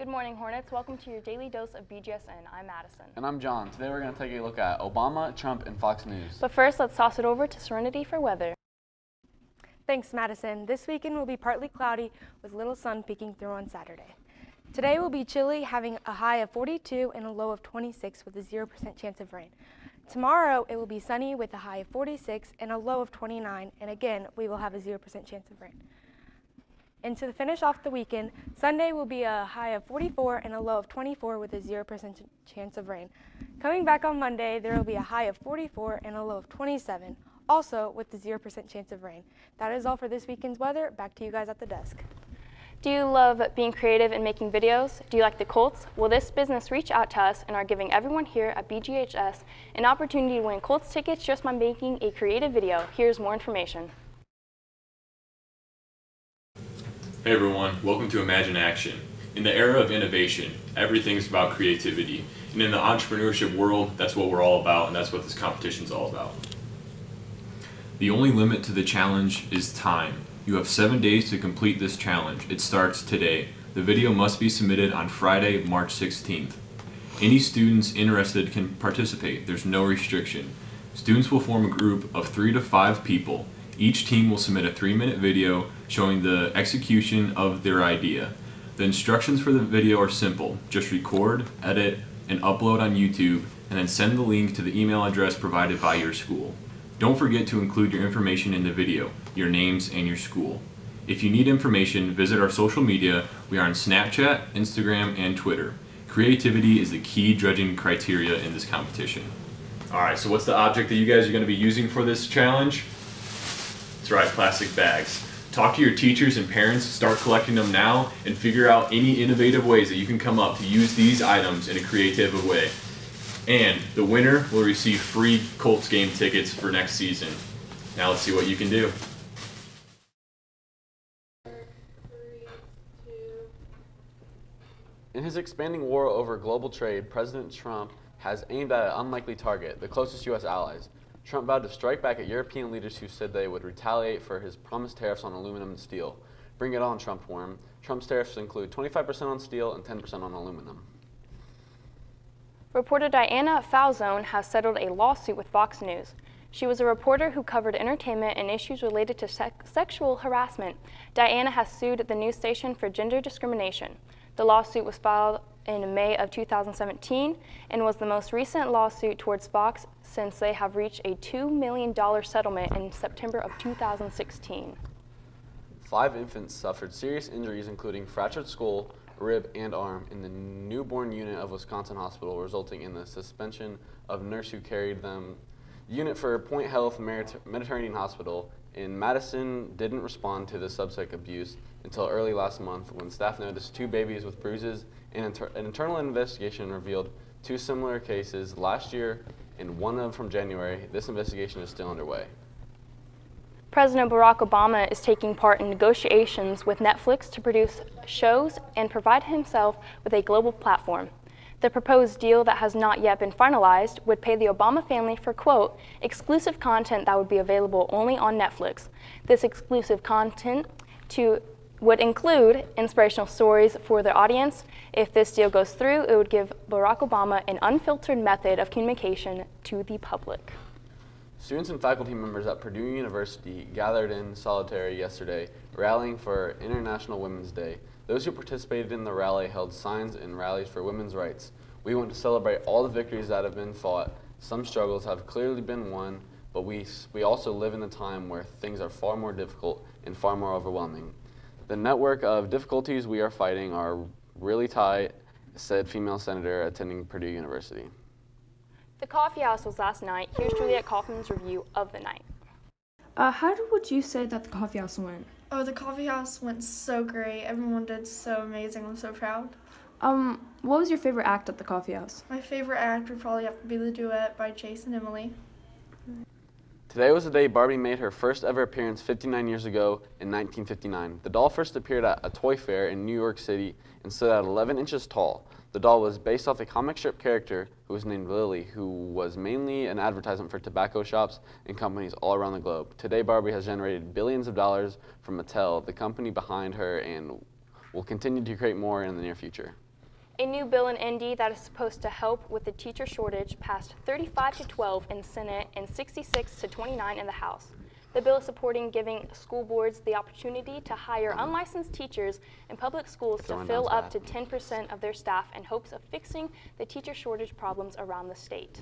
Good morning, Hornets. Welcome to your daily dose of Bgsn. I'm Madison. And I'm John. Today we're going to take a look at Obama, Trump, and Fox News. But first, let's toss it over to Serenity for weather. Thanks, Madison. This weekend will be partly cloudy with little sun peeking through on Saturday. Today will be chilly, having a high of 42 and a low of 26 with a 0% chance of rain. Tomorrow it will be sunny with a high of 46 and a low of 29, and again we will have a 0% chance of rain. And to finish off the weekend, Sunday will be a high of 44 and a low of 24 with a 0% chance of rain. Coming back on Monday, there will be a high of 44 and a low of 27, also with the 0% chance of rain. That is all for this weekend's weather. Back to you guys at the desk. Do you love being creative and making videos? Do you like the Colts? Well, this business reached out to us and are giving everyone here at BGHS an opportunity to win Colts tickets just by making a creative video. Here's more information. Hey everyone, welcome to Imagine Action. In the era of innovation, everything's about creativity. And in the entrepreneurship world, that's what we're all about, and that's what this competition's all about. The only limit to the challenge is time. You have 7 days to complete this challenge. It starts today. The video must be submitted on Friday, March 16th. Any students interested can participate. There's no restriction. Students will form a group of 3 to 5 people. Each team will submit a 3-minute video showing the execution of their idea. The instructions for the video are simple. Just record, edit, and upload on YouTube, and then send the link to the email address provided by your school. Don't forget to include your information in the video, your names, and your school. If you need information, visit our social media. We are on Snapchat, Instagram, and Twitter. Creativity is the key judging criteria in this competition. Alright, so what's the object that you guys are going to be using for this challenge? That's right, plastic bags. Talk to your teachers and parents, start collecting them now, and figure out any innovative ways that you can come up to use these items in a creative way. And the winner will receive free Colts game tickets for next season. Now let's see what you can do. In his expanding war over global trade, President Trump has aimed at an unlikely target, the closest U.S. allies. Trump vowed to strike back at European leaders who said they would retaliate for his promised tariffs on aluminum and steel. Bring it on, Trump warned. Trump's tariffs include 25% on steel and 10% on aluminum. Reporter Diana Falzone has settled a lawsuit with Fox News. She was a reporter who covered entertainment and issues related to sexual harassment. Diana has sued the news station for gender discrimination. The lawsuit was filed in May of 2017 and was the most recent lawsuit towards Fox since they have reached a $2 million settlement in September of 2016. 5 infants suffered serious injuries including fractured skull, rib, and arm in the newborn unit of Wisconsin Hospital, resulting in the suspension of nurse who carried them. Unit for Point Health Mediterranean Hospital in Madison didn't respond to the subject abuse until early last month when staff noticed 2 babies with bruises, and an internal investigation revealed 2 similar cases last year and one of them from January. This investigation is still underway. President Barack Obama is taking part in negotiations with Netflix to produce shows and provide himself with a global platform. The proposed deal that has not yet been finalized would pay the Obama family for, quote, exclusive content that would be available only on Netflix. This exclusive content would include inspirational stories for their audience. If this deal goes through, it would give Barack Obama an unfiltered method of communication to the public. Students and faculty members at Purdue University gathered in solidarity yesterday, rallying for International Women's Day. Those who participated in the rally held signs and rallies for women's rights. We want to celebrate all the victories that have been fought. Some struggles have clearly been won, but we also live in a time where things are far more difficult and far more overwhelming. The network of difficulties we are fighting are really tight, said female senator attending Purdue University. The coffee house was last night. Here's Juliet Kaufman's review of the night. How would you say that the coffee house went? Oh, the coffee house went so great. Everyone did so amazing. I'm so proud. What was your favorite act at the coffee house? My favorite act would probably have to be the duet by Chase and Emily. Today was the day Barbie made her first ever appearance 59 years ago in 1959. The doll first appeared at a toy fair in New York City and stood at 11 inches tall. The doll was based off a comic strip character who was named Lily, who was mainly an advertisement for tobacco shops and companies all around the globe. Today, Barbie has generated billions of dollars from Mattel, the company behind her, and will continue to create more in the near future. A new bill in Indy that is supposed to help with the teacher shortage passed 35-12 in the Senate and 66-29 in the House. The bill is supporting giving school boards the opportunity to hire unlicensed teachers in public schools to fill up to 10% of their staff in hopes of fixing the teacher shortage problems around the state.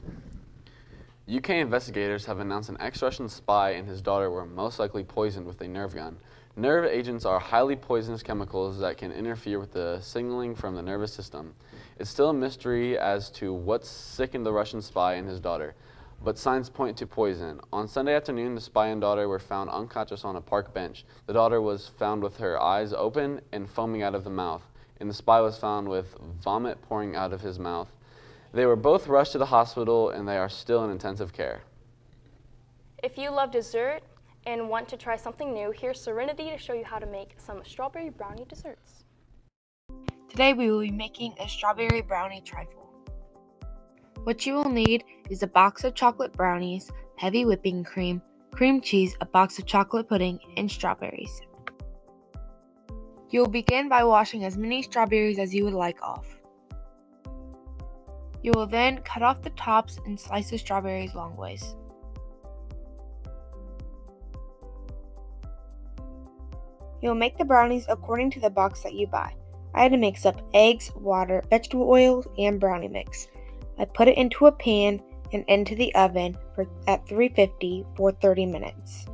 UK investigators have announced an ex-Russian spy and his daughter were most likely poisoned with a nerve gun. Nerve agents are highly poisonous chemicals that can interfere with the signaling from the nervous system. It's still a mystery as to what sickened the Russian spy and his daughter, but signs point to poison. On Sunday afternoon, the spy and daughter were found unconscious on a park bench. The daughter was found with her eyes open and foaming out of the mouth, and the spy was found with vomit pouring out of his mouth. They were both rushed to the hospital, and they are still in intensive care. If you love dessert and want to try something new, here's Serenity to show you how to make some strawberry brownie desserts. Today we will be making a strawberry brownie trifle. What you will need is a box of chocolate brownies, heavy whipping cream, cream cheese, a box of chocolate pudding, and strawberries. You will begin by washing as many strawberries as you would like off. You will then cut off the tops and slice the strawberries long ways. You will make the brownies according to the box that you buy. I had to mix up eggs, water, vegetable oil, and brownie mix. I put it into a pan and into the oven at 350 for 30 minutes.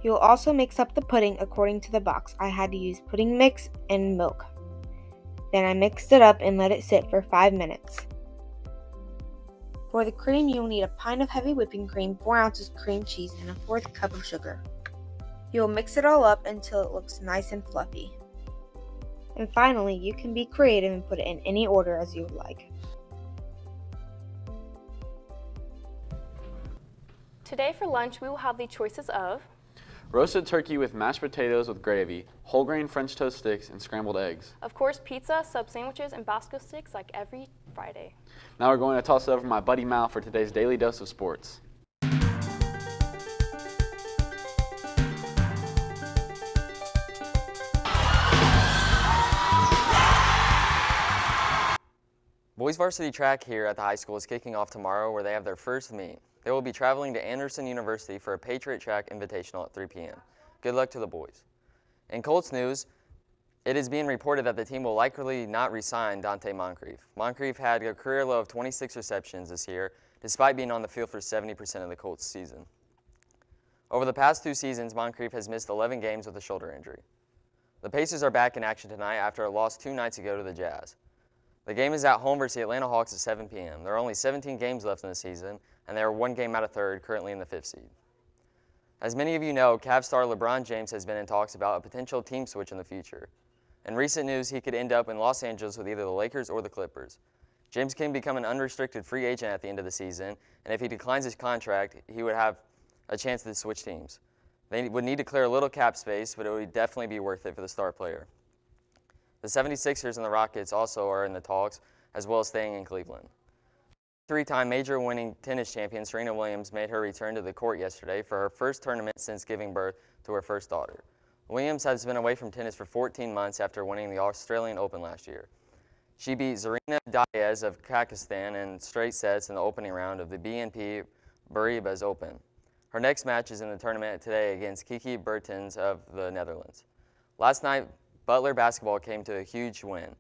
You will also mix up the pudding according to the box. I had to use pudding mix and milk. Then I mixed it up and let it sit for 5 minutes. For the cream, you will need a pint of heavy whipping cream, 4 ounces cream cheese, and a 1/4 cup of sugar. You will mix it all up until it looks nice and fluffy. And finally, you can be creative and put it in any order as you would like. Today for lunch, we will have the choices of Roasted turkey with mashed potatoes with gravy, whole grain French toast sticks, and scrambled eggs. Of course, pizza, sub sandwiches, and Basco sticks like every Friday. Now we're going to toss it over my buddy Mal for today's Daily Dose of Sports. Boys varsity track here at the high school is kicking off tomorrow where they have their first meet. They will be traveling to Anderson University for a Patriot Track Invitational at 3 p.m. Good luck to the boys. In Colts news, it is being reported that the team will likely not re-sign Dante Moncrief. Moncrief had a career low of 26 receptions this year, despite being on the field for 70% of the Colts season. Over the past 2 seasons, Moncrief has missed 11 games with a shoulder injury. The Pacers are back in action tonight after a loss 2 nights ago to the Jazz. The game is at home versus the Atlanta Hawks at 7 p.m. There are only 17 games left in the season, and they are 1 game out of third, currently in the 5th seed. As many of you know, Cavs star LeBron James has been in talks about a potential team switch in the future. In recent news, he could end up in Los Angeles with either the Lakers or the Clippers. James can become an unrestricted free agent at the end of the season, and if he declines his contract, he would have a chance to switch teams. They would need to clear a little cap space, but it would definitely be worth it for the star player. The 76ers and the Rockets also are in the talks, as well as staying in Cleveland. 3-time major winning tennis champion Serena Williams made her return to the court yesterday for her first tournament since giving birth to her first daughter. Williams has been away from tennis for 14 months after winning the Australian Open last year. She beat Zarina Diaz of Kazakhstan in straight sets in the opening round of the BNP Paribas Open. Her next match is in the tournament today against Kiki Bertens of the Netherlands. Last night, Butler basketball came to a huge win.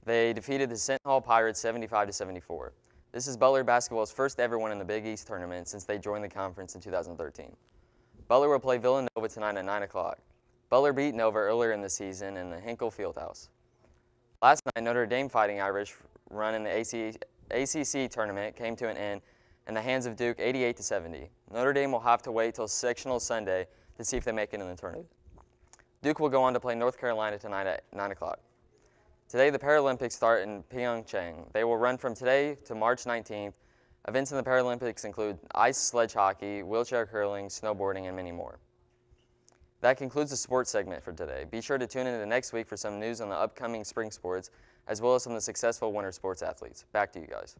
They defeated the Seton Hall Pirates 75-74. This is Butler basketball's first ever win in the Big East tournament since they joined the conference in 2013. Butler will play Villanova tonight at 9 o'clock. Butler beat Nova earlier in the season in the Hinkle Fieldhouse. Last night, Notre Dame Fighting Irish run in the ACC tournament came to an end in the hands of Duke 88-70. Notre Dame will have to wait till sectional Sunday to see if they make it in the tournament. Duke will go on to play North Carolina tonight at 9 o'clock. Today, the Paralympics start in Pyeongchang. They will run from today to March 19th. Events in the Paralympics include ice sledge hockey, wheelchair curling, snowboarding, and many more. That concludes the sports segment for today. Be sure to tune in next week for some news on the upcoming spring sports, as well as some of the successful winter sports athletes. Back to you guys.